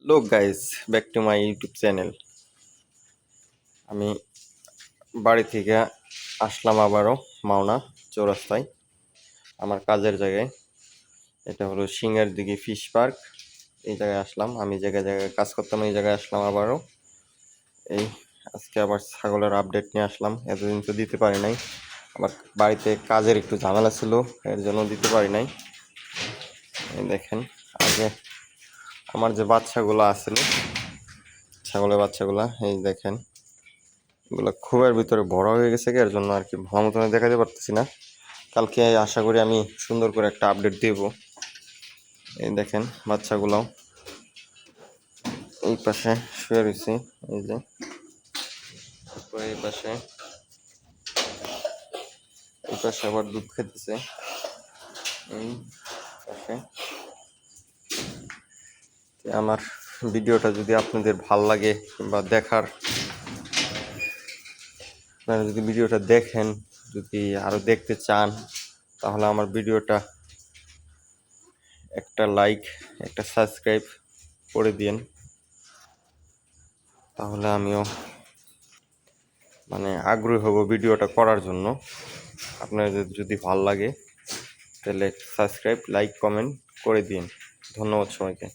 Look guys, back to my YouTube channel. আমি বাড়ি থেকে আসলাম আবারও মাওনা চৌরাস্তায় আমার কাজের জায়গায়। এটা হলো সিঙ্গারদিঘি ফিশ পার্ক। এই জায়গায় আসলাম, আমি জায়গায় জায়গায় কাজ করতাম, এই জায়গায় আসলাম আবারও। এই আজকে আবার ছাগলের আপডেট নিয়ে আসলাম, এতদিন তো দিতে পারি নাই। আমার বাড়িতে কাজের একটু ঝামেলা ছিল, এর জন্য দিতে পারি নাই। এই দেখেন, আগে আমার যে বাচ্চাগুলো আছিল, ছাগলের বাচ্চাগুলা, এই দেখেন এগুলো খোপের ভিতরে বড় হয়ে গেছে, এর জন্য আর কি ভালো মতন দেখাতে পারতেছি না। কালকে আশা করি আমি সুন্দর করে একটা আপডেট দেব। এই দেখেন বাচ্চাগুলাও এই পাশে শুয়ে রয়েছে, এই যে এই পাশে আবার দুধ খেতেছে। এই পাশে আমার ভিডিওটা যদি আপনাদের ভাল লাগে কিংবা আপনারা যদি ভিডিওটা দেখেন, যদি আরো দেখতে চান, তাহলে আমার ভিডিওটা একটা লাইক, একটা সাবস্ক্রাইব করে দিন। তাহলে আমিও আগ্রহী হব ভিডিওটা করার জন্য। আপনাদের যদি ভালো লাগে তাহলে সাবস্ক্রাইব, লাইক, কমেন্ট করে দিন। ধন্যবাদ সবাইকে।